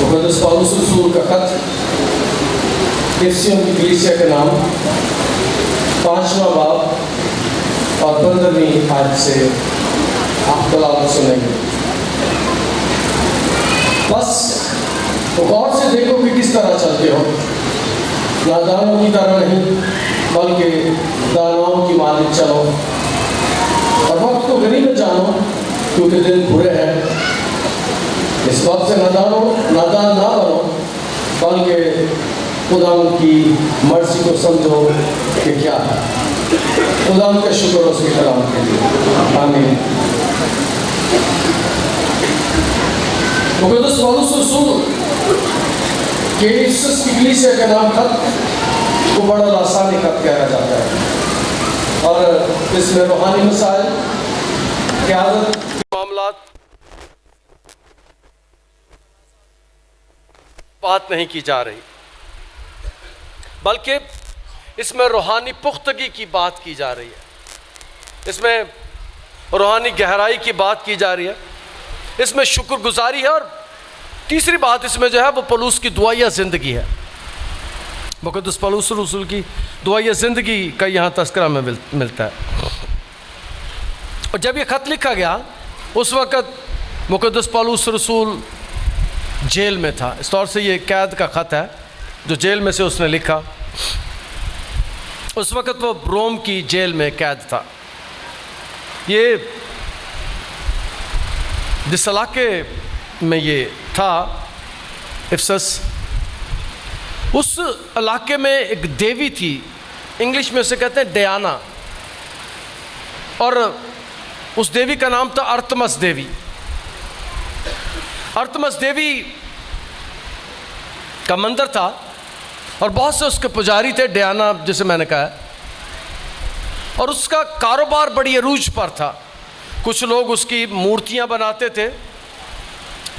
मुक़द्दस पौलुस रसूल का खत इफिसियों की कलीसिया का नाम 5वां बाब और 15वीं आयत से आप तलावत सुनेंगे। बस तो गौर से देखो कि किस तरह चलते हो, नादानों की तरह नहीं बल्कि दानों की मालिक चलो, और वक्त को गनीमत जानो क्योंकि दिन बुरे हैं। इस वक्त से नादान ना बनो बल्कि खुदा की मर्जी को समझो कि क्या है। खुदा का शुक्र उसके कलाम के लिए, आमीन। मुक़द्दस पौलुस रसूल के इफिसस की कलीसिया का नाम खत को बड़ा लासानी खत कहा जाता है, और इसमें रूहानी मसाइल, क़यादत के मामलात बात नहीं की जा रही, बल्कि इसमें रूहानी पुख्तगी की बात की जा रही है। इसमें रूहानी गहराई की बात की जा रही है, इसमें शुक्रगुजारी है, और तीसरी बात इसमें जो है वो पौलुस की दुआया ज़िंदगी है। मुक़द्दस पौलुस रसूल की दुआया ज़िंदगी का यहाँ तज़किरा में मिलता है। और जब ये ख़त लिखा गया उस वक़्त मुक़द्दस पौलुस रसूल जेल में था। इस तौर से ये कैद का ख़त है जो जेल में से उसने लिखा। उस वक़्त वो रोम की जेल में कैद था। ये जिस इलाके में ये था इफिसस, उस इलाके में एक देवी थी, इंग्लिश में उसे कहते हैं डियाना, और उस देवी का नाम था अर्थमस देवी। अर्थमस देवी का मंदिर था और बहुत से उसके पुजारी थे, डियाना जिसे मैंने कहा है, और उसका कारोबार बड़ी अरूज पर था। कुछ लोग उसकी मूर्तियां बनाते थे,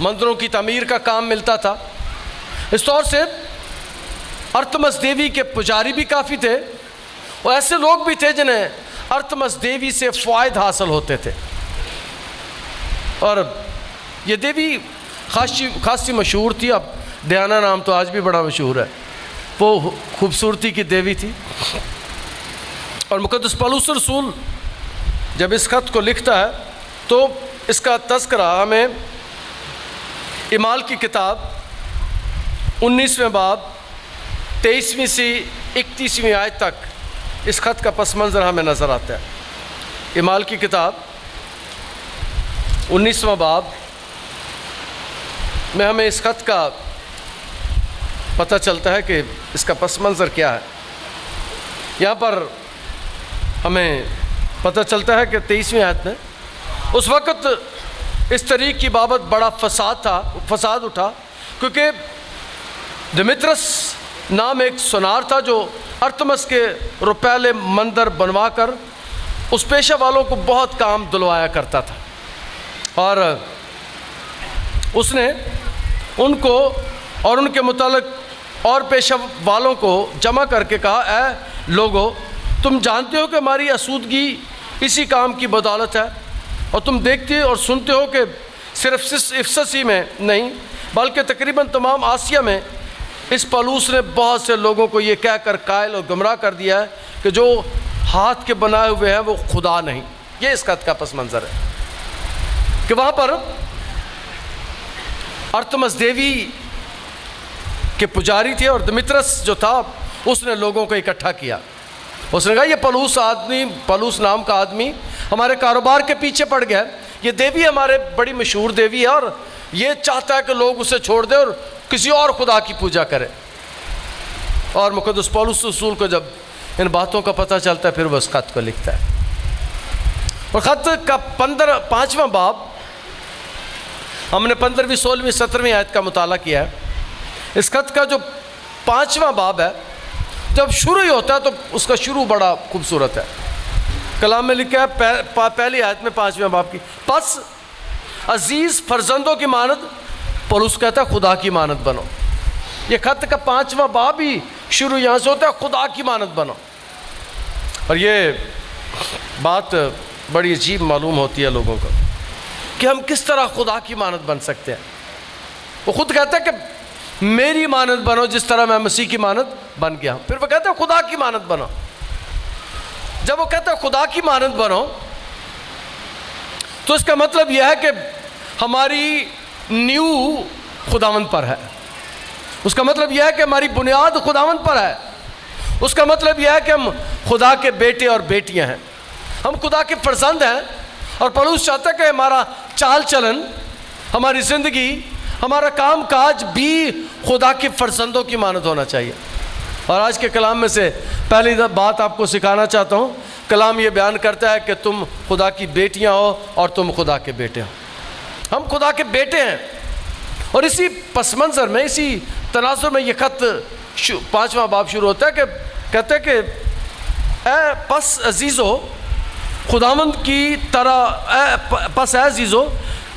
मंदिरों की तमीर का काम मिलता था। इस तौर से अर्थमस देवी के पुजारी भी काफ़ी थे, और ऐसे लोग भी थे जिन्हें अर्थमस देवी से फ़ायदा हासिल होते थे। और ये देवी खासी मशहूर थी। अब डियाना नाम तो आज भी बड़ा मशहूर है। वो खूबसूरती की देवी थी। और मुक़द्दस पौलुस रसूल जब इस खत को लिखता है तो इसका तज़किरा हमें इमाल की किताब 19वें बाब 23वीं से 31वीं आयत तक इस खत का पस मंज़र हमें नज़र आता है। इमाल की किताब 19वां बाब में हमें इस खत का पता चलता है कि इसका पस मंज़र क्या है। यहाँ पर हमें पता चलता है कि 23वीं आयत में उस वक़्त इस तरीक़ की बाबत बड़ा फसाद उठा, क्योंकि दिमित्रस नाम एक सुनार था जो अर्थमस के रुपैले मंदिर बनवा कर उस पेशा वालों को बहुत काम दिलवाया करता था, और उसने उनको और उनके मुतालिक और पेशा वालों को जमा करके कहा, ऐ लोगो, तुम जानते हो कि हमारी आसूदगी इसी काम की बदौलत है, और तुम देखते और सुनते हो कि सिर्फ इफिसस ही में नहीं बल्कि तकरीबन तमाम आसिया में इस पौलुस ने बहुत से लोगों को ये कहकर कायल और गुमराह कर दिया है कि जो हाथ के बनाए हुए हैं वो खुदा नहीं। ये इस खत का पस मंज़र है कि वहाँ पर अर्थमस देवी के पुजारी थे, और दिमित्रस जो था उसने लोगों को इकट्ठा किया। उसने कहा, ये पौलुस नाम का आदमी हमारे कारोबार के पीछे पड़ गया। ये देवी हमारे बड़ी मशहूर देवी है, और ये चाहता है कि लोग उसे छोड़ दें और किसी और खुदा की पूजा करें। और मुक़द्दस पौलुस रसूल को जब इन बातों का पता चलता है फिर वह उस खत को लिखता है। और ख़त का 5वां बाब हमने 15वीं 16वीं 17वीं आयत का मुताला किया है। इस खत का जो 5वां बाब है, जब शुरू ही होता है तो उसका शुरू बड़ा खूबसूरत है। कलाम में लिखा है पहली आयत में 5वें बाब की, बस अजीज़ फर्जंदों की मानद, पौलुस कहता है खुदा की मानद बनो। ये खत का 5वां बाब ही शुरू यहाँ से होता है, खुदा की मानद बनो। और ये बात बड़ी अजीब मालूम होती है लोगों को कि हम किस तरह खुदा की मानद बन सकते हैं। वो खुद कहता है कि मेरी मानद बनो जिस तरह मैं मसीह की मानद बन गया। फिर वो कहता है खुदा की मानद बनो। जब वो कहता है खुदा की मानद बनो, तो इसका मतलब यह है कि हमारी नींव खुदावंद पर है। उसका मतलब यह है कि हमारी बुनियाद खुदावंद पर है। उसका मतलब यह है कि हम खुदा के बेटे और बेटियां हैं, हम खुदा के फर्जंद हैं। और पौलुस चाहता है कि हमारा चाल चलन, हमारी ज़िंदगी, हमारा काम काज भी खुदा के फर्जंदों की मानद होना चाहिए। और आज के कलाम में से पहली बात आपको सिखाना चाहता हूँ। कलाम ये बयान करता है कि तुम खुदा की बेटियां हो और तुम खुदा के बेटे हो। हम खुदा के बेटे हैं। और इसी पस मंज़र में, इसी तनाजुर में ये ख़त 5वां बाब शुरू होता है कि कहते हैं कि ए पस अजीज़ो खुदावंद की तरह, पस अजीज़ो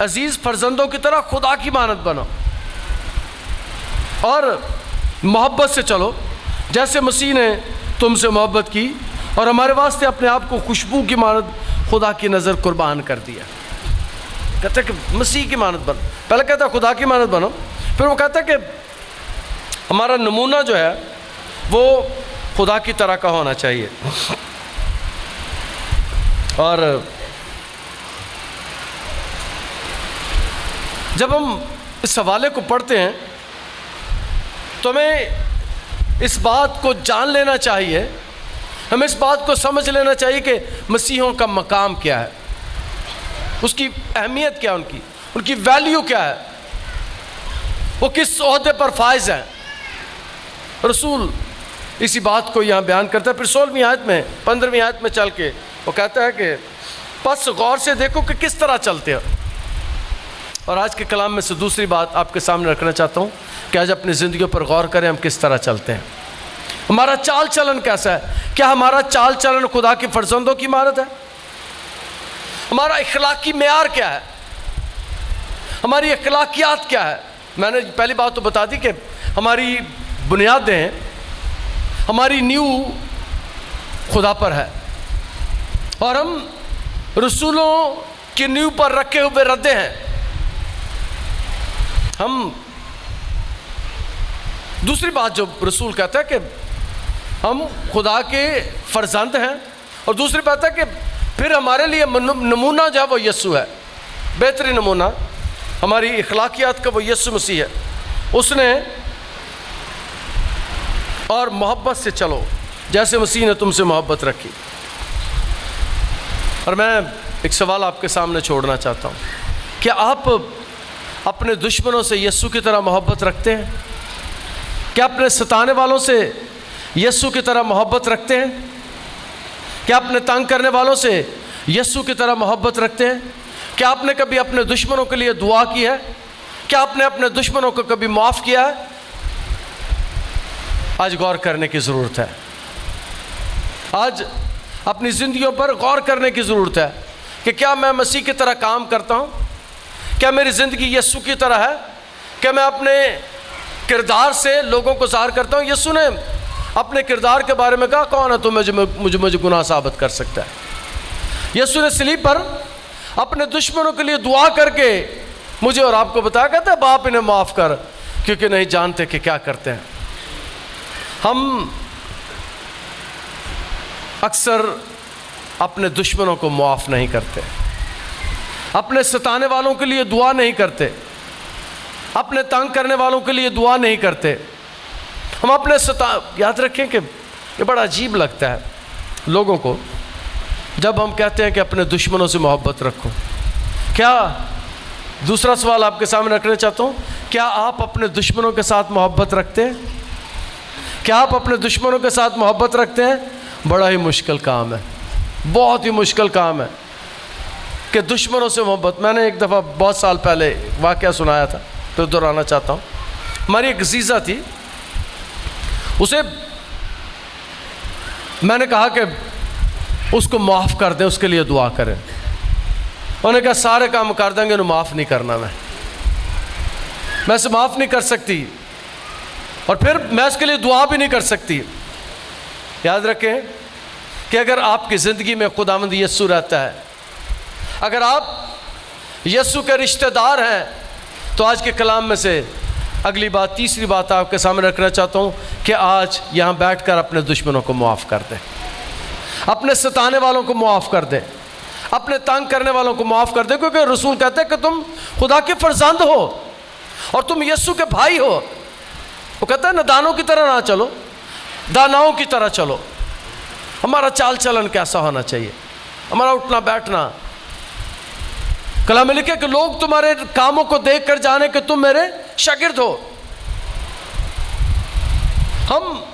अजीज़ फर्जंदों की तरह खुदा की मानद बनो और मोहब्बत से चलो जैसे मसीह ने तुमसे मोहब्बत की और हमारे वास्ते अपने आप को खुशबू की मानद खुदा की नज़र कुर्बान कर दिया। कहते हैं कि मसीह की मानद बनो। पहले कहता है खुदा की मानद बनो, फिर वो कहता है कि हमारा नमूना जो है वो खुदा की तरह का होना चाहिए। और जब हम इस हवाले को पढ़ते हैं तो हमें इस बात को जान लेना चाहिए, हमें इस बात को समझ लेना चाहिए कि मसीहों का मकाम क्या है, उसकी अहमियत क्या है, उनकी वैल्यू क्या है, वो किस ओहदे पर फायज हैं। रसूल इसी बात को यहाँ बयान करता है। फिर 16वीं आयत में, 15वीं आयत में चल के वो कहता है कि बस गौर से देखो कि किस तरह चलते हो। और आज के कलाम में से दूसरी बात आपके सामने रखना चाहता हूँ कि आज अपनी ज़िंदगियों पर गौर करें, हम किस तरह चलते हैं, हमारा चाल चलन कैसा है। क्या हमारा चाल चलन खुदा की फर्जंदों की मानद है? हमारा इखलाकी मेयार क्या है, हमारी अखलाकियात क्या है। मैंने पहली बात तो बता दी कि हमारी बुनियादें, हमारी नींव खुदा पर है और हम रसूलों की नींव पर रखे हुए रद्दे हैं। हम दूसरी बात जो रसूल कहता है कि हम खुदा के फर्जंद हैं, और दूसरी बात है कि फिर हमारे लिए नमूना जो है वो यीशु है। बेहतरीन नमूना हमारी इखलाकियात का वो यीशु मसीह है। उसने और मोहब्बत से चलो जैसे मसीह ने तुमसे मोहब्बत रखी। और मैं एक सवाल आपके सामने छोड़ना चाहता हूँ, क्या आप अपने दुश्मनों से यीशु की तरह मोहब्बत रखते हैं? क्या अपने सताने वालों से यीशु की तरह मोहब्बत रखते हैं? क्या अपने तंग करने वालों से यीशु की तरह मोहब्बत रखते हैं? क्या आपने कभी अपने दुश्मनों के लिए दुआ की है? क्या आपने अपने दुश्मनों को कभी माफ़ किया है? आज गौर करने की ज़रूरत है। आज अपनी ज़िंदगियों पर गौर करने की ज़रूरत है कि क्या मैं मसीह की तरह काम करता हूँ? क्या मेरी ज़िंदगी यीशु की तरह है? क्या मैं अपने किरदार से लोगों को ज़ाहिर करता हूँ? यीशु ने अपने किरदार के बारे में कहा, कौन है तो मुझे गुनाह साबित कर सकता है? यीशु ने सलीब पर अपने दुश्मनों के लिए दुआ करके मुझे और आपको बताया, कहता है बाप इन्हें माफ़ कर क्योंकि नहीं जानते कि क्या करते हैं। हम अक्सर अपने दुश्मनों को माफ़ नहीं करते, अपने सताने वालों के लिए दुआ नहीं करते, अपने तंग करने वालों के लिए दुआ नहीं करते। हम अपने याद रखें कि ये बड़ा अजीब लगता है लोगों को जब हम कहते हैं कि अपने दुश्मनों से मोहब्बत रखो। क्या, दूसरा सवाल आपके सामने रखना चाहता हूँ, क्या आप अपने दुश्मनों के साथ मोहब्बत रखते हैं? क्या आप अपने दुश्मनों के साथ मोहब्बत रखते हैं? बड़ा ही मुश्किल काम है, बहुत ही मुश्किल काम है कि दुश्मनों से मोहब्बत। मैंने एक दफ़ा बहुत साल पहले वाक़या सुनाया था, तो दोहराना चाहता हूँ। हमारी एक अज़ीज़ा थी, उसे मैंने कहा कि उसको माफ़ कर दें, उसके लिए दुआ करें। उन्होंने कहा सारे काम कर देंगे, उन्हें माफ़ नहीं करना, मैं उसे माफ़ नहीं कर सकती और फिर मैं उसके लिए दुआ भी नहीं कर सकती। याद रखें कि अगर आपकी ज़िंदगी में खुदावंद यीशु रहता है, अगर आप यीशु के रिश्तेदार हैं, तो आज के कलाम में से अगली बात, तीसरी बात आपके सामने रखना चाहता हूँ कि आज यहाँ बैठकर अपने दुश्मनों को मुआफ़ कर दे, अपने सताने वालों को मुआफ़ कर दे, अपने तंग करने वालों को माफ़ कर दे, क्योंकि रसूल कहते हैं कि तुम खुदा के फर्जंद हो और तुम यीशु के भाई हो। वो कहता है नादानों की तरह ना चलो, दानाओं की तरह चलो। हमारा चाल चलन कैसा होना चाहिए, हमारा उठना बैठना। कलाम में लिखे कि लोग तुम्हारे कामों को देख कर जाने कि तुम मेरे शागिर्द हो। हम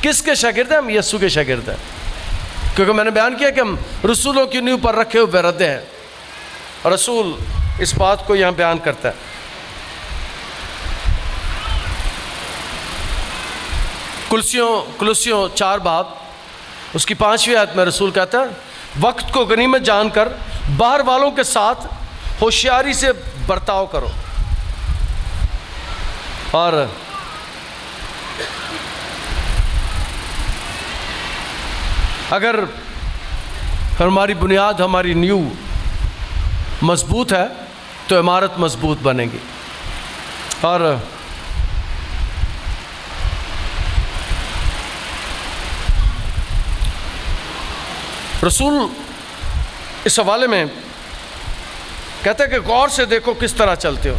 किसके शागिर्द हैं? हम यीशु के शागिर्द हैं, क्योंकि मैंने बयान किया कि हम रसूलों की नींव पर रखे हुए रद्दे हैं। और रसूल इस बात को यहाँ बयान करता है। कुलसियों 4 बाब उसकी 5वीं आयत में रसूल कहता है, वक्त को गनीमत जानकर बाहर वालों के साथ होशियारी से बर्ताव करो। और अगर हमारी बुनियाद, हमारी नींव मजबूत है तो इमारत मजबूत बनेगी। और रसूल इस हवाले में कहते हैं कि गौर से देखो किस तरह चलते हो।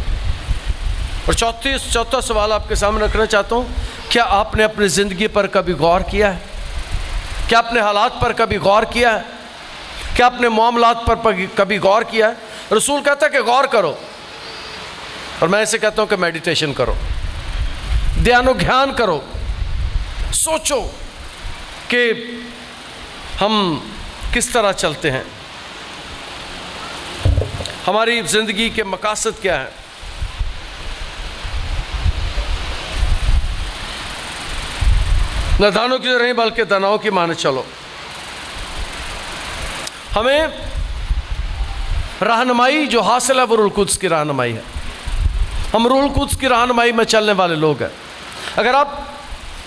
और चौथा सवाल आपके सामने रखना चाहता हूँ, क्या आपने अपनी ज़िंदगी पर कभी गौर किया है? क्या अपने हालात पर कभी गौर किया है? क्या अपने मामलात पर कभी गौर किया है? रसूल कहता है कि गौर करो, और मैं इसे कहता हूँ कि मेडिटेशन करो, ध्यान करो, सोचो कि हम किस तरह चलते हैं, हमारी ज़िंदगी के मकासद क्या है। नादानों की नहीं बल्कि दानाओं की माने चलो। हमें रहनुमाई जो हासिल है वो रूहुल कुद्स की रहनुमाई है। हम रूहुल कुद्स की रहनुमाई में चलने वाले लोग हैं। अगर आप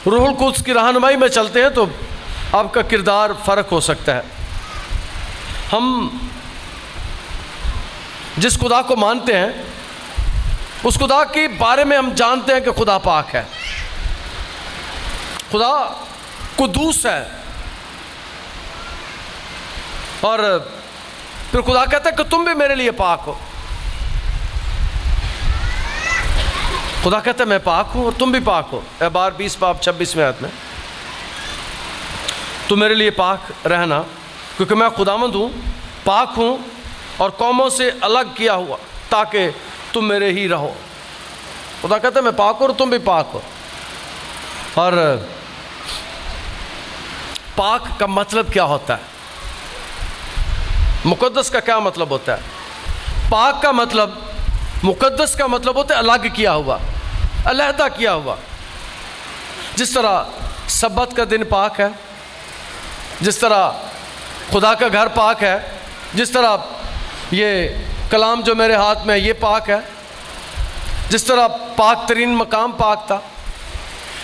रूहुल कुद्स की रहनुमाई में चलते हैं तो आपका किरदार फ़र्क हो सकता है। हम जिस खुदा को मानते हैं उस खुदा के बारे में हम जानते हैं कि खुदा पाक है, खुदा कुद्दूस है। और फिर खुदा कहता है कि तुम भी मेरे लिए पाक हो। खुदा कहता है मैं पाक हूं और तुम भी पाक हो। एबार 20 बाब 26 में आयत में, तुम मेरे लिए पाक रहना क्योंकि मैं खुदावंद हूं, पाक हूं और कौमों से अलग किया हुआ, ताकि तुम मेरे ही रहो। खुदा कहता है मैं पाक हूं और तुम भी पाक हो। और पाक का मतलब क्या होता है? मुकद्दस का क्या मतलब होता है? पाक का मतलब, मुकद्दस का मतलब होता है अलग किया हुआ, अलहदा किया हुआ। जिस तरह सब्बत का दिन पाक है, जिस तरह खुदा का घर पाक है, जिस तरह ये कलाम जो मेरे हाथ में है ये पाक है, जिस तरह पाक तरीन मकाम पाक था,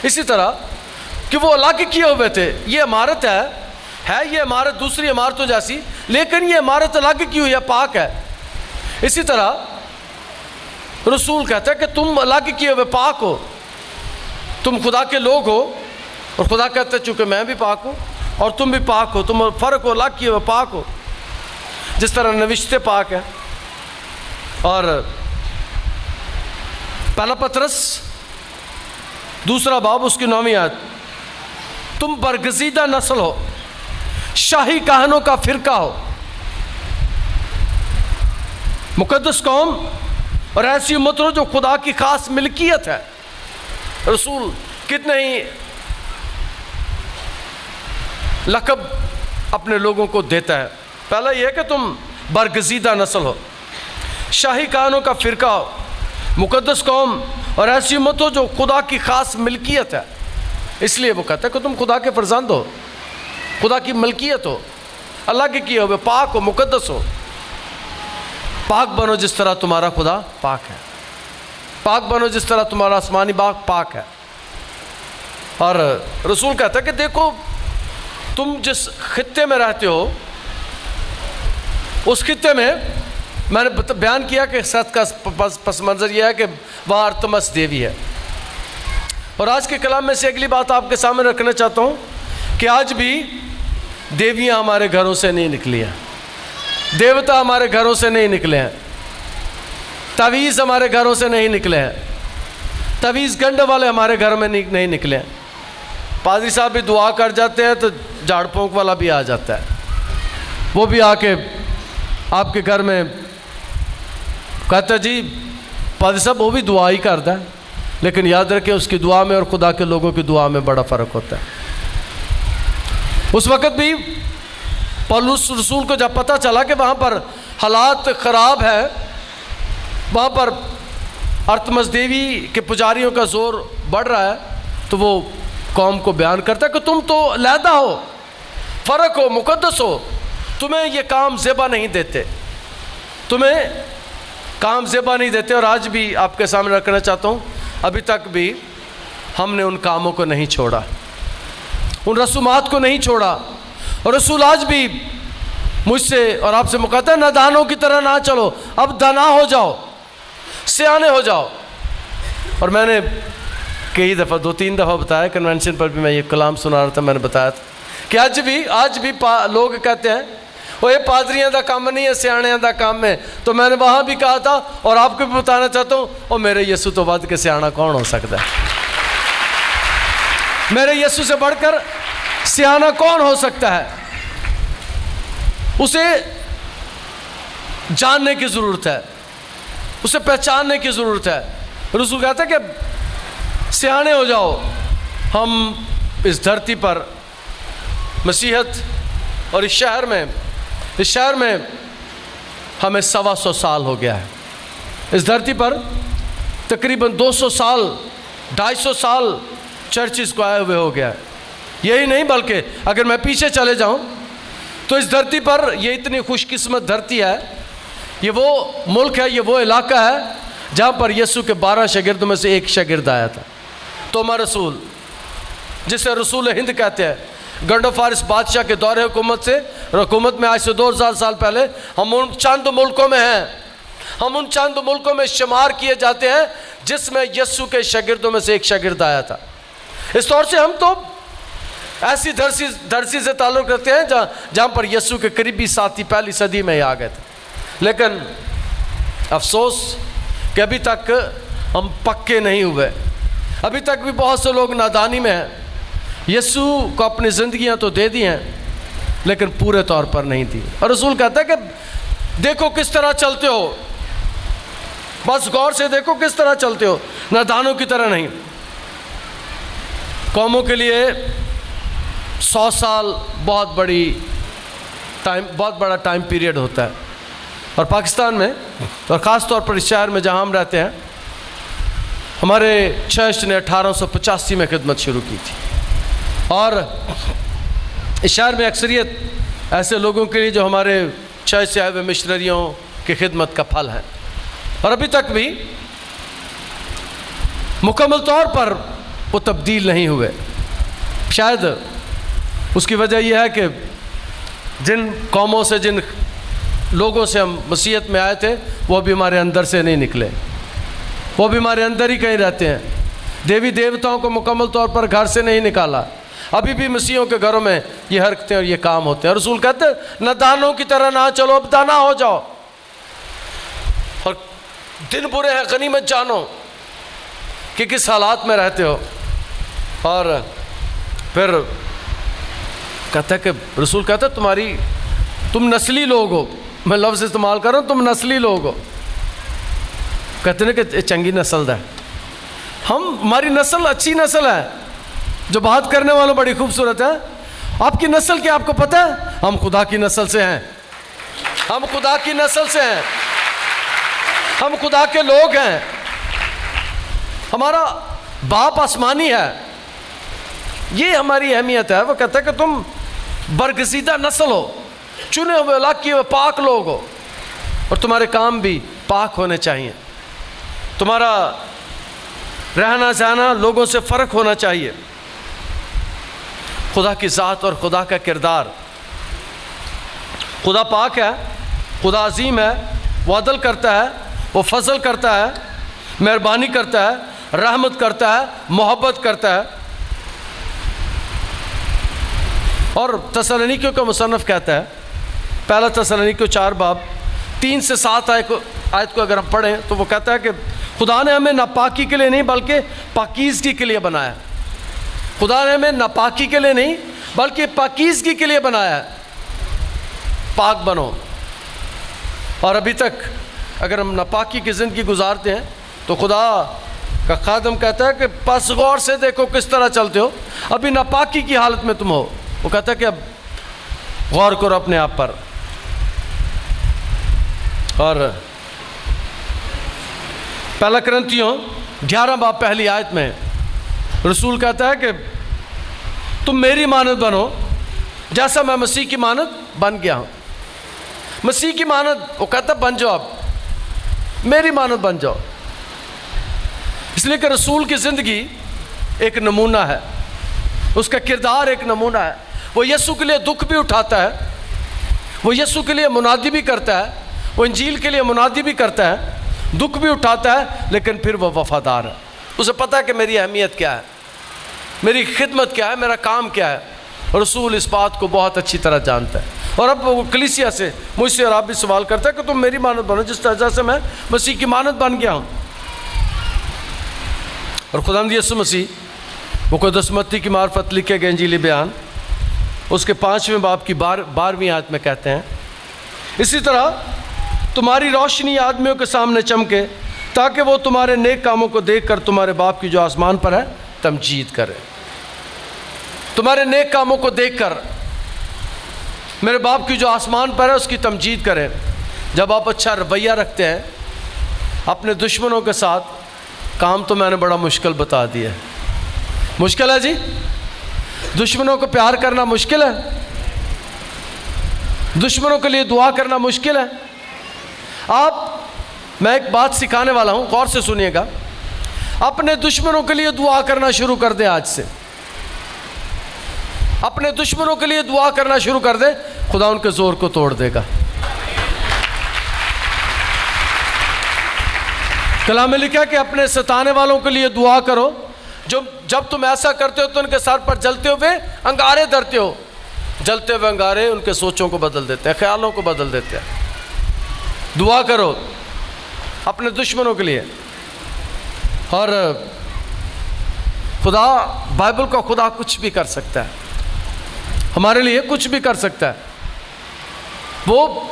इसी तरह कि वो अलग किए हुए थे। ये इमारत है ये इमारत दूसरी इमारतों जैसी, लेकिन ये इमारत अलग की हुई है, पाक है। इसी तरह रसूल कहता है कि तुम अलग किए हुए पाक हो, तुम खुदा के लोग हो। और खुदा कहता है चूँकि मैं भी पाक हूँ और तुम भी पाक हो, तुम फ़र्क हो, अलग किए हुए पाक हो। जिस तरह नविश्ते पाक है। और पहला पतरस 2 बाब उसकी 9वीं आयत, तुम बरगजीदा नस्ल हो, शाही कहनों का फिरका हो, मुकद्दस कौम और ऐसी उम्मत हो जो खुदा की खास मिल्कियत है। रसूल कितने ही लक़ब अपने लोगों को देता है। पहला यह है कि तुम बरगजीदा नस्ल हो, शाही कहनों का फिरका हो, मुकद्दस कौम और ऐसी उम्मत हो जो खुदा की खास मिल्कियत है। इसलिए वो कहता है कि तुम खुदा के फर्जंद हो, खुदा की मलकियत हो, अलग किए हुए, पाक हो, मुकद्दस हो। पाक बनो जिस तरह तुम्हारा खुदा पाक है, पाक बनो जिस तरह तुम्हारा आसमानी बाग पाक है। और रसूल कहता है कि देखो तुम जिस खित्ते में रहते हो उस खित्ते में मैंने बयान किया कि सत का पस मंज़र यह है कि वहाँ अर्थमस देवी है। और आज के कलाम में से अगली बात आपके सामने रखना चाहता हूँ कि आज भी देवियाँ हमारे घरों से नहीं निकली हैं, देवता हमारे घरों से नहीं निकले हैं, तवीज़ हमारे घरों से नहीं निकले हैं, तवीज़ गंड वाले हमारे घर में नहीं निकले हैं। पादरी साहब भी दुआ कर जाते हैं तो झाड़ फूंक वाला भी आ जाता है, वो भी आके आपके घर में कहता है जी पादरी साहब वो भी दुआ ही करता है, लेकिन याद रखें उसकी दुआ में और खुदा के लोगों की दुआ में बड़ा फ़र्क होता है। उस वक़्त भी पौलुस रसूल को जब पता चला कि वहाँ पर हालात ख़राब है, वहाँ पर अर्थमस देवी के पुजारियों का जोर बढ़ रहा है, तो वो कौम को बयान करता है कि तुम तो अलहदा हो, फ़र्क हो, मुक़द्दस हो, तुम्हें ये काम ज़ेबा नहीं देते, तुम्हें काम ज़ेबा नहीं देते। और आज भी आपके सामने रखना चाहता हूँ, अभी तक भी हमने उन कामों को नहीं छोड़ा, उन रसूमात को नहीं छोड़ा। और रसूल आज भी मुझसे और आपसे मुकाता है, नादानों की तरह ना चलो, अब दाना हो जाओ, सियाने हो जाओ। और मैंने कई दफ़ा 2-3 दफ़ा बताया, कन्वेंशन पर भी मैं ये कलाम सुना रहा था, मैंने बताया था कि आज भी लोग कहते हैं वो ये पादरियां दा काम नहीं है, सियाणियां दा काम है। तो मैंने वहाँ भी कहा था और आपको भी बताना चाहता हूँ, और मेरे यीशु तो वध के सियाणा कौन हो सकता है? मेरे यीशु से बढ़कर सियाना कौन हो सकता है? उसे जानने की ज़रूरत है, उसे पहचानने की ज़रूरत है। रसूल कहता है कि सियाने हो जाओ। हम इस धरती पर मसीहत और इस शहर में हमें 125 साल हो गया है। इस धरती पर तकरीबन 200 साल 250 साल चर्चिज़ को आए हुए हो गया है। यही नहीं बल्कि अगर मैं पीछे चले जाऊं तो इस धरती पर ये इतनी खुशकिस्मत धरती है, ये वो मुल्क है, ये वो इलाका है जहाँ पर यीशु के 12 शागिर्दों में से एक शागिर्द आया था, तोमा रसूल, जिसे रसूल हिंद कहते हैं। गंडो फारिस बादशाह के दौरे हुकूमत में आज से 2000 साल पहले हम उन चंद मुल्कों में हैं, हम उन चंद मुल्कों में शुमार किए जाते हैं जिसमें यीशु के शागिर्दों में से एक शागिर्द आया था। इस तौर से हम तो ऐसी धरती से ताल्लुक़ रखते हैं जहाँ पर यीशु के करीबी साथी पहली सदी में ही आ गए थे। लेकिन अफसोस कि अभी तक हम पक्के नहीं हुए, अभी तक भी बहुत से लोग नादानी में हैं। यीशु को अपनी ज़िंदगियाँ तो दे दी हैं लेकिन पूरे तौर पर नहीं दी। और रसूल कहता है कि देखो किस तरह चलते हो, बस गौर से देखो किस तरह चलते हो, नादानों की तरह नहीं। कौमों के लिए 100 साल बहुत बड़ा टाइम पीरियड होता है। और पाकिस्तान में और ख़ास तौर पर इस शहर में जहाँ हम रहते हैं, हमारे चर्च ने 1885 में खिदमत शुरू की थी। और इस शहर में अक्सरियत ऐसे लोगों के लिए जो हमारे चर्च से आए हुए मिशनरियों की खिदमत का फल है। और अभी तक भी मुकम्मल तौर पर वो तब्दील नहीं हुए। शायद उसकी वजह यह है कि जिन कौमों से, जिन लोगों से हम मसीहत में आए थे, वो भी हमारे अंदर से नहीं निकले, वो भी हमारे अंदर ही कहीं रहते हैं। देवी देवताओं को मुकम्मल तौर पर घर से नहीं निकाला। अभी भी मसीहों के घरों में ये हरकतें और ये काम होते हैं। और रसूल कहते हैं नादानों की तरह ना चलो, अब दाना हो जाओ। और दिन बुरे हैं, गनीमत जानो कि किस हालात में रहते हो। और फिर कहता है कि रसूल कहता है तुम नस्ली लोग हो, मैं लफ्ज़ इस्तेमाल कर रहा हूँ, तुम नस्ली लोग हो। कहते हैं कि चंगी नस्ल है, हमारी नस्ल अच्छी नस्ल है, जो बात करने वालों बड़ी खूबसूरत है। आपकी नस्ल क्या, आपको पता है? हम खुदा की नस्ल से हैं, हम खुदा की नस्ल से हैं, हम खुदा के लोग हैं, हमारा बाप आसमानी है। ये हमारी अहमियत है। वो कहता है कि तुम बरगजीदा नस्ल हो, चुने हुए इलाके हुए पाक लोग हो, और तुम्हारे काम भी पाक होने चाहिए। तुम्हारा रहना सहना लोगों से फ़र्क होना चाहिए। खुदा की ज़ात और खुदा का किरदार, खुदा पाक है, खुदा अजीम है, वो अदल करता है, वो फजल करता है, मेहरबानी करता है, रहमत करता है, मोहब्बत करता है। और तसल्लुनीकियों का मुसन्नफ़ कहता है, पहला तसल्लुनीकियों 4 बाब 3 से 7 आयत को अगर हम पढ़ें तो वो कहता है कि खुदा ने हमें नापाकी के लिए नहीं बल्कि पाकीज़गी के लिए बनाया। खुदा ने हमें नापाकी के लिए नहीं बल्कि पाकीज़गी के लिए बनाया है। पाक बनो। और अभी तक अगर हम नापाकी की ज़िंदगी गुजारते हैं तो खुदा का खादम कहता है कि बस गौर से देखो किस तरह चलते हो, अभी नापाकी की हालत में तुम हो। वो कहता है कि अब गौर करो अपने आप पर। और पहला कुरिन्थियों 11 बाब पहली आयत में रसूल कहता है कि तुम मेरी मानद बनो जैसा मैं मसीह की मानद बन गया हूँ। मसीह की मानद, वो कहता बन जाओ, अब मेरी मानद बन जाओ। इसलिए कि रसूल की ज़िंदगी एक नमूना है, उसका किरदार एक नमूना है। वो यीशु के लिए दुख भी उठाता है, वो यीशु के लिए मुनादी भी करता है, वो इंजील के लिए मुनादी भी करता है, दुख भी उठाता है, लेकिन फिर वो वफादार है। उसे पता है कि मेरी अहमियत क्या है, मेरी खिदमत क्या है, मेरा काम क्या है। रसूल इस बात को बहुत अच्छी तरह जानता है। और अब वो कलीसिया से, मुझसे और आप भी सवाल करता है कि तुम मेरी मानद बनो जिस तरह से मैं मसीह की मानद बन गया हूँ। और खुदावंद यीशु मसीह मुक़द्दस मत्ती की मार्फत लिखे गए इंजीली बयान उसके 5वें बाब की 12वीं आयत में कहते हैं, इसी तरह तुम्हारी रोशनी आदमियों के सामने चमके ताकि वो तुम्हारे नेक कामों को देखकर तुम्हारे बाप की जो आसमान पर है तमजीद करे। तुम्हारे नेक कामों को देखकर मेरे बाप की जो आसमान पर है उसकी तमजीद करें। जब आप अच्छा रवैया रखते हैं अपने दुश्मनों के साथ, काम तो मैंने बड़ा मुश्किल बता दिया। मुश्किल है जी, दुश्मनों को प्यार करना मुश्किल है, दुश्मनों के लिए दुआ करना मुश्किल है। मैं एक बात सिखाने वाला हूँ, गौर से सुनिएगा। अपने दुश्मनों के लिए दुआ करना शुरू कर दें आज से। अपने दुश्मनों के लिए दुआ करना शुरू कर दे, खुदा उनके जोर को तोड़ देगा। कलाम में लिखा कि अपने सताने वालों के लिए दुआ करो, जब तुम ऐसा करते हो तो उनके सर पर जलते हुए अंगारे धरते हो। जलते हुए अंगारे उनके सोचों को बदल देते हैं, ख्यालों को बदल देते हैं। दुआ करो अपने दुश्मनों के लिए। और खुदा, बाइबल का खुदा कुछ भी कर सकता है, हमारे लिए कुछ भी कर सकता है। वो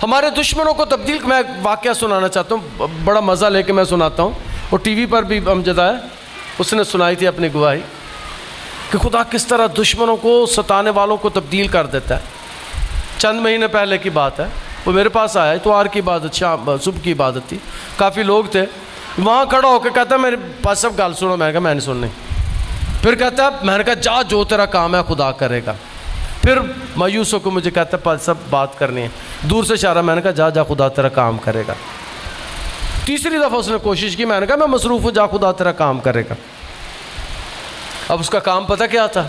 हमारे दुश्मनों को तब्दील, मैं एक वाक़या सुनाना चाहता हूँ, बड़ा मज़ा लेके मैं सुनाता हूँ। वो टीवी पर भी अमजद है, उसने सुनाई थी अपनी गवाही कि खुदा किस तरह दुश्मनों को, सताने वालों को तब्दील कर देता है। चंद महीने पहले की बात है, वो मेरे पास आया, इतवार की इबादत, शाम सुबह की इबादत थी, काफ़ी लोग थे वहाँ। खड़ा होकर कहता मेरे पास सब गाल सुनो। मैंने कहा मैं नहीं सुननी। फिर कहता, मैंने कहा जा, जो तेरा काम है खुदा करेगा। फिर मायूस होकर मुझे कहता पास सब बात करनी है, दूर से इशारा। मैंने कहा जा जा, खुदा तेरा काम करेगा। तीसरी दफ़ा उसने कोशिश की, मैंने कहा मैं मसरूफ़ हूँ, जा, खुदा तेरा काम करेगा। अब उसका काम पता क्या था,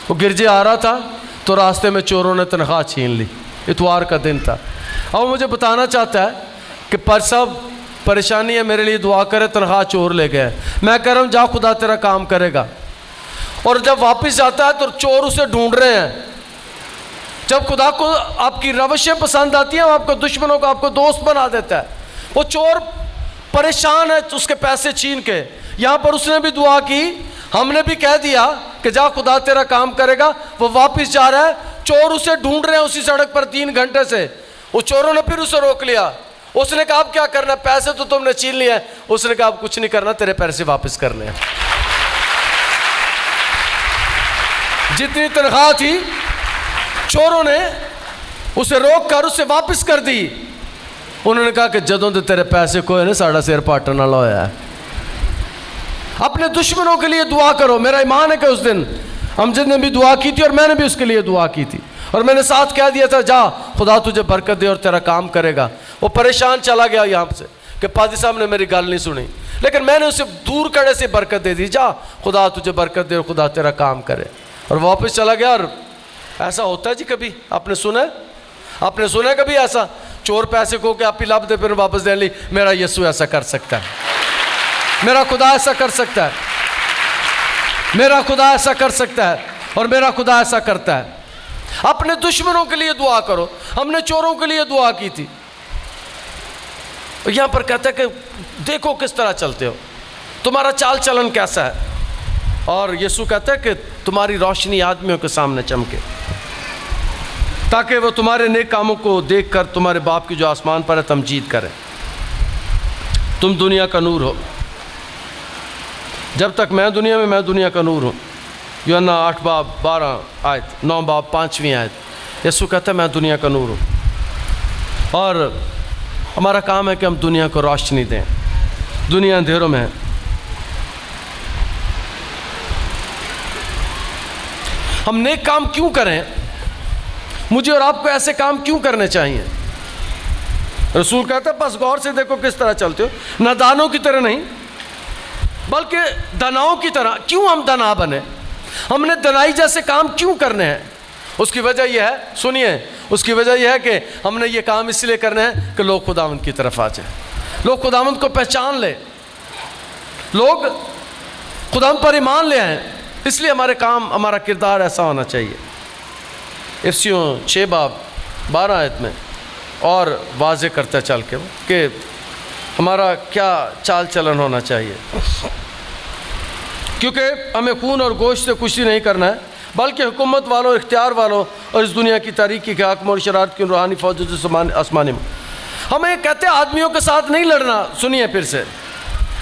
वो गिरजे आ रहा था तो रास्ते में चोरों ने तनख्वाह छीन ली। इतवार का दिन था। अब मुझे बताना चाहता है कि पर सब परेशानी है, मेरे लिए दुआ करे, तनख्वाह चोर ले गए। मैं कह रहा हूँ जा, खुदा तेरा काम करेगा। और जब वापस जाता है तो चोर उसे ढूंढ रहे हैं। जब खुदा को आपकी रवशें पसंद आती हैं, वो आपको दुश्मनों को आपको दोस्त बना देता है। वो चोर परेशान है उसके पैसे छीन के। यहाँ पर उसने भी दुआ की, हमने भी कह दिया कि जा, खुदा तेरा काम करेगा। वो वापस जा रहा है, चोर उसे ढूंढ रहे हैं उसी सड़क पर 3 घंटे से। वो चोरों ने फिर उसे रोक लिया। उसने कहा अब क्या करना, पैसे तो तुमने छीन लिए हैं। उसने कहा अब कुछ नहीं करना, तेरे पैसे वापस करने हैं। जितनी तनख्वाह थी चोरों ने उसे रोक कर उसे वापस कर दी। उन्होंने कहा कि जदों तो तेरे पैसे कोई ने साड़ा सिर पाटन वाला होया है। अपने दुश्मनों के लिए दुआ करो। मेरा ईमान है कि उस दिन अमजद ने भी दुआ की थी और मैंने भी उसके लिए दुआ की थी, और मैंने साथ कह दिया था जा, खुदा तुझे बरकत दे और तेरा काम करेगा। वो परेशान चला गया यहाँ से कि पादी साहब ने मेरी गल नहीं सुनी, लेकिन मैंने उसे दूर कड़े से बरकत दे दी, जा, खुदा तुझे बरकत दे और खुदा तेरा काम करे। और वापस चला गया। और ऐसा होता है जी, कभी आपने सुना है कभी ऐसा चोर पैसे को क्या पिला दे फिर वापस दे ली। मेरा यीशु ऐसा कर सकता है, मेरा खुदा ऐसा कर सकता है, मेरा खुदा ऐसा कर सकता है और मेरा खुदा ऐसा करता है। अपने दुश्मनों के लिए दुआ करो। हमने चोरों के लिए दुआ की थी। यहां पर कहता है कि देखो किस तरह चलते हो, तुम्हारा चाल चलन कैसा है। और यीशु कहता है कि तुम्हारी रोशनी आदमियों के सामने चमके, ताकि वो तुम्हारे नेक कामों को देखकर तुम्हारे बाप की जो आसमान पर है तमजीद करें। तुम दुनिया का नूर हो। जब तक मैं दुनिया में, मैं दुनिया का नूर हूँ। यूहन्ना 8 बाब 12 आयत, 9 बाब 5वीं आयत। यीशु कहता है मैं दुनिया का नूर हूँ और हमारा काम है कि हम दुनिया को रोशनी दें। दुनिया अंधेरों में है। हम नेक काम क्यों करें? मुझे और आपको ऐसे काम क्यों करने चाहिए? रसूल कहता है बस गौर से देखो किस तरह चलते हो, नादानों की तरह नहीं बल्कि दनाओं की तरह। क्यों हम दना बने? हमने दनाई जैसे काम क्यों करने हैं? उसकी वजह यह है, सुनिए, उसकी वजह यह है कि हमने ये काम इसलिए करने हैं कि लोग खुदावंद की तरफ आ जाए, लोग खुदावंद को पहचान ले, लोग खुदावंद पर ईमान ले आए। इसलिए हमारे काम, हमारा किरदार ऐसा होना चाहिए। इफ्सियों 6 बाब 12 आयत में और वाज़े करता चल के कि हमारा क्या चाल चलन होना चाहिए। क्योंकि हमें खून और गोश्त से कुछ नहीं करना है, बल्कि हुकूमत वालों, इख्तियार वालों और इस दुनिया की तारीकी के हाकिम और शरारत की रूहानी फौजों से आसमानी में। हमें कहते हैं आदमियों के साथ नहीं लड़ना। सुनिए फिर से,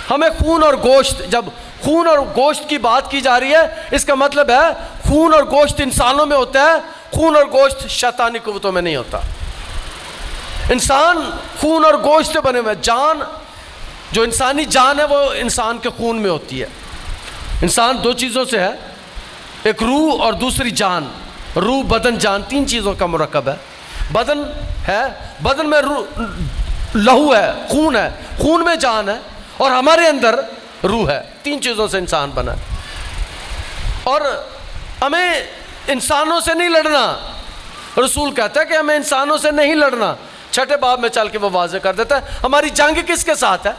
हमें खून और गोश्त, जब खून और गोश्त की बात की जा रही है, इसका मतलब है खून और गोश्त इंसानों में होता है, खून और गोश्त शैतानी कुव्वतों में नहीं होता। इंसान खून और गोश्त से बने हुए। जान, जो इंसानी जान है, वो इंसान के खून में होती है। इंसान 2 चीज़ों से है, एक रूह और दूसरी जान। रूह, बदन, जान, 3 चीज़ों का मुरक्कब है। बदन है, बदन में लहू है, खून है, खून में जान है और हमारे अंदर रूह है। 3 चीज़ों से इंसान बना है। और हमें इंसानों से नहीं लड़ना। रसूल कहता है कि हमें इंसानों से नहीं लड़ना। 6 बाब में चल के वो वाज़े कर देता है हमारी जंग किसके साथ है।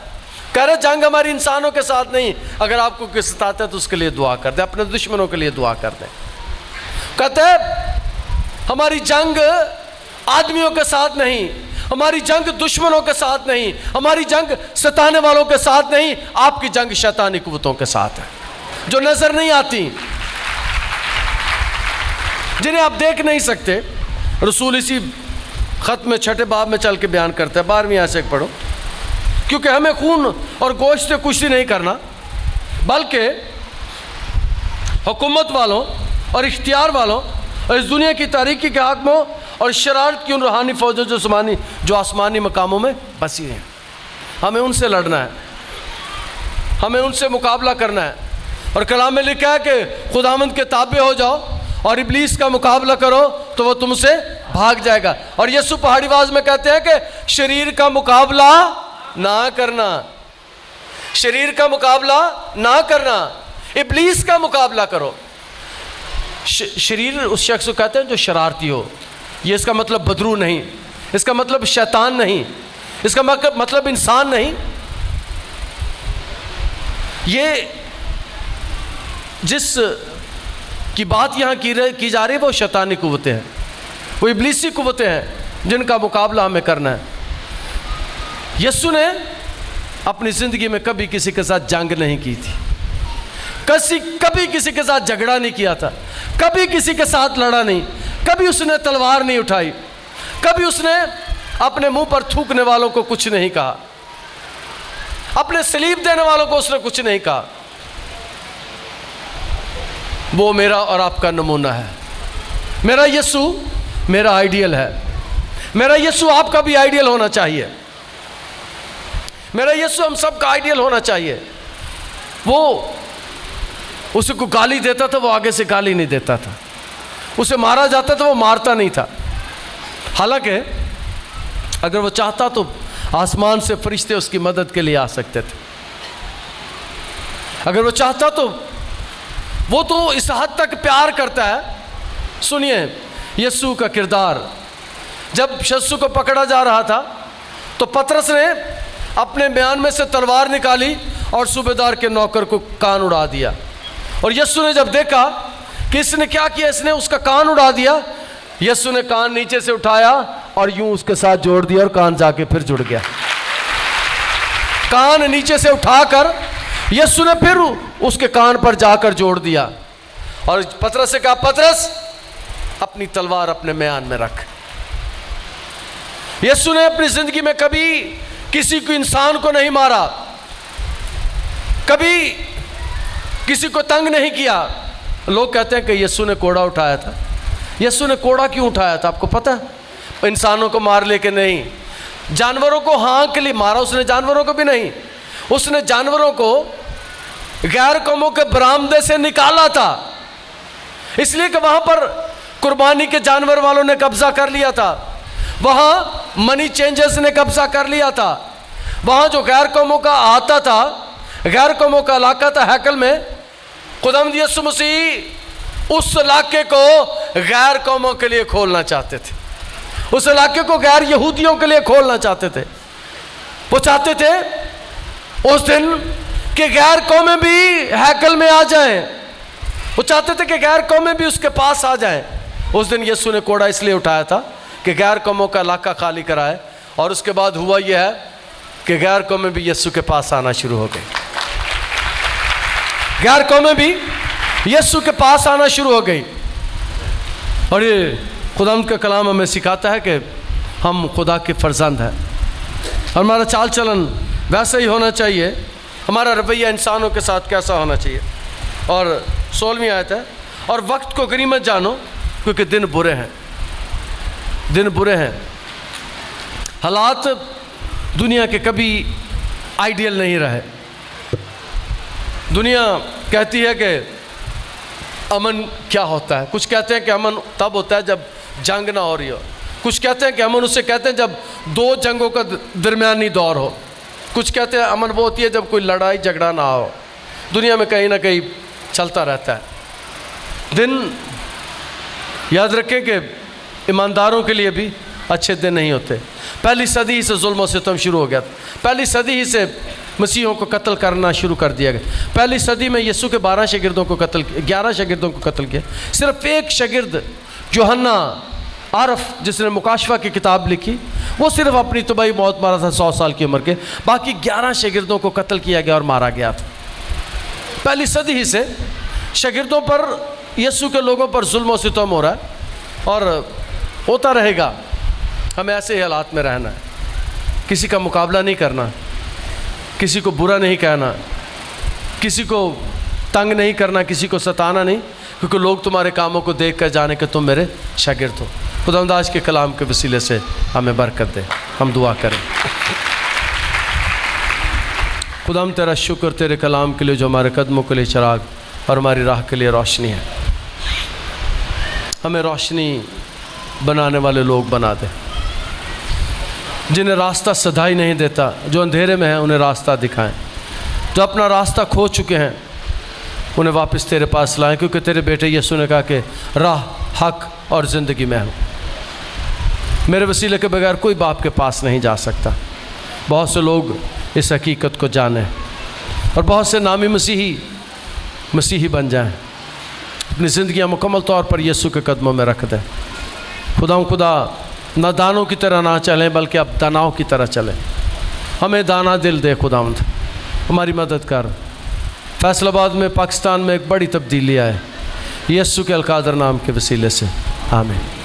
कह रहे जंग हमारी इंसानों के साथ नहीं। अगर आपको किसी से आता है तो उसके लिए दुआ कर दे, अपने दुश्मनों के लिए दुआ कर दे। कहते हैं हमारी जंग आदमियों के साथ नहीं, हमारी जंग दुश्मनों के साथ नहीं, हमारी जंग सताने वालों के साथ नहीं, आपकी जंग शैतानी कुव्वतों के साथ है, जो नजर नहीं आती, जिन्हें आप देख नहीं सकते। रसूल इसी खत में 6 बाब में चल के बयान करते हैं, 12वीं आयत से पढ़ो। क्योंकि हमें खून और गोश्त से कुछ नहीं करना, बल्कि हुकूमत वालों और इख्तियार वालों और इस दुनिया की तारीकी के हाकिमों और शरारत की उन रूहानी फौजों जो आसमानी मकामों में बसी हैं। हमें उनसे लड़ना है, हमें उनसे मुकाबला करना है। और कलाम में लिखा है कि खुदावंद के ताबे हो जाओ और इब्लीस का मुकाबला करो तो वो तुमसे भाग जाएगा। और यीशु पहाड़ी आवाज में कहते हैं कि शरीर का मुकाबला ना करना, शरीर का मुकाबला ना करना, इब्लीस का मुकाबला करो। शरीर उस शख्स को कहते हैं जो शरारती हो। ये इसका मतलब बदरू नहीं, इसका मतलब शैतान नहीं, इसका मतलब इंसान नहीं। ये जिस की बात यहाँ की जा रही है वो शैतानी कुव्वतें हैं, वो इब्लीसी कुव्वतें हैं जिनका मुकाबला हमें करना है। यीशु ने अपनी ज़िंदगी में कभी किसी के साथ जंग नहीं की थी, कभी किसी के साथ झगड़ा नहीं किया था, कभी किसी के साथ लड़ा नहीं, कभी उसने तलवार नहीं उठाई, कभी उसने अपने मुंह पर थूकने वालों को कुछ नहीं कहा, अपने सलीब देने वालों को उसने कुछ नहीं कहा। वो मेरा और आपका नमूना है। मेरा यीशु मेरा आइडियल है। मेरा यीशु आपका भी आइडियल होना चाहिए। मेरा यीशु हम सब का आइडियल होना चाहिए। वो उसे को गाली देता था, वो आगे से गाली नहीं देता था। उसे मारा जाता था, वो मारता नहीं था। हालांकि अगर वो चाहता तो आसमान से फरिश्ते उसकी मदद के लिए आ सकते थे। अगर वो चाहता तो वो तो इस हद तक प्यार करता है। सुनिए यीशु का किरदार, जब यीशु को पकड़ा जा रहा था तो पतरस ने अपने म्यान में से तलवार निकाली और सूबेदार के नौकर को कान उड़ा दिया। और यीशु ने जब देखा कि इसने क्या किया, इसने उसका कान उड़ा दिया, यीशु ने कान नीचे से उठाया और यूं उसके साथ जोड़ दिया और कान जाके फिर जुड़ गया। कान नीचे से उठाकर यीशु ने फिर उसके कान पर जाकर जोड़ दिया और पतरस से कहा, पतरस अपनी तलवार अपने म्यान में रख। यीशु ने अपनी जिंदगी में कभी किसी को, इंसान को नहीं मारा, कभी किसी को तंग नहीं किया। लोग कहते हैं कि यीशु ने कोड़ा उठाया था। यीशु ने कोड़ा क्यों उठाया था आपको पता है? इंसानों को मार लेके नहीं, जानवरों को हाँ के लिए मारा उसने, जानवरों को भी नहीं। उसने जानवरों को गैर कौमों के बरामदे से निकाला था, इसलिए कि वहां पर कुर्बानी के जानवर वालों ने कब्जा कर लिया था, वहां मनी चेंजर्स ने कब्जा कर लिया था, वहां जो गैर कौमों का आता था, गैर कौमों का इलाका था हैकल में, खुदावंद यीशु मसीह उस इलाके को गैर कौमों के लिए खोलना चाहते थे, उस इलाके को गैर यहूदियों के लिए खोलना चाहते थे। वो चाहते थे उस दिन कि गैर कौमें भी हैकल में आ जाएं, वो चाहते थे कि गैर कौमें भी उसके पास आ जाएं। उस दिन यीशु ने कोड़ा इसलिए उठाया था कि गैर कौमों का इलाका खाली कराए, और उसके बाद हुआ यह है कि गैर कौमें भी यीशु के पास आना शुरू हो गई। गैर कौमें भी यीशु के पास आना शुरू हो गई। और ये खुदावंद का कलाम हमें सिखाता है कि हम खुदा के फर्जंद हैं और हमारा चाल चलन वैसा ही होना चाहिए, हमारा रवैया इंसानों के साथ कैसा होना चाहिए। और 16वीं आयत है, और वक्त को गनीमत जानो क्योंकि दिन बुरे हैं, दिन बुरे हैं। हालात दुनिया के कभी आइडियल नहीं रहे। दुनिया कहती है कि अमन क्या होता है, कुछ कहते हैं कि अमन तब होता है जब जंग ना हो रही हो, कुछ कहते हैं कि अमन उसे कहते हैं जब दो जंगों का दरमियानी दौर हो, कुछ कहते हैं अमन वो होती है जब कोई लड़ाई झगड़ा ना हो। दुनिया में कहीं ना कहीं चलता रहता है। दिन याद रखें कि ईमानदारों के लिए भी अच्छे दिन नहीं होते। पहली सदी ही से जुल्म और सितम शुरू हो गया था। पहली सदी ही से मसीहों को कत्ल करना शुरू कर दिया गया। पहली सदी में यीशु के 12 शागिर्दों को कत्ल, 11 शागिर्दों को कत्ल किया। सिर्फ एक शागिर्द यूहन्ना आरफ जिसने मुकाशफा की किताब लिखी, वो सिर्फ अपनी तबाही मौत मारा था 100 साल की उम्र के, बाकी 11 शागिर्दों को कत्ल किया गया और मारा गया था। पहली सदी ही से शागिर्दों पर, यीशु के लोगों पर जुल्म और सितम हो रहा है और होता रहेगा। हमें ऐसे ही हालात में रहना है, किसी का मुकाबला नहीं करना, किसी को बुरा नहीं कहना, किसी को तंग नहीं करना, किसी को सताना नहीं, क्योंकि लोग तुम्हारे कामों को देख कर जाने कि तुम मेरे शागिर्द हो। खुदावंद आज के कलाम के वसीले से हमें बरकत दे। हम दुआ करें। खुदाम तेरा शुक्र तेरे कलाम के लिए जो हमारे कदमों के लिए चिराग और हमारी राह के लिए रोशनी है। हमें रोशनी बनाने वाले लोग बना दे, जिन्हें रास्ता सदाई नहीं देता, जो अंधेरे में हैं उन्हें रास्ता दिखाएं, जो अपना रास्ता खो चुके हैं उन्हें वापस तेरे पास लाएं, क्योंकि तेरे बेटे यीशु ने कहा कि राह, हक और ज़िंदगी मैं हूँ। मेरे वसीले के बगैर कोई बाप के पास नहीं जा सकता। बहुत से लोग इस हकीकत को जानें और बहुत से नामी मसीही बन जाएं, अपनी ज़िंदगियाँ मुकम्मल तौर पर यीशु के कदमों में रख दें। खुदा नादानों की तरह ना चलें बल्कि अब दानाओं की तरह चलें। हमें दाना दिल दे खुदावंद, हमारी मदद कर। फैसलाबाद में, पाकिस्तान में एक बड़ी तब्दीली आए यीशु के अलकादर नाम के वसीले से। आमीन।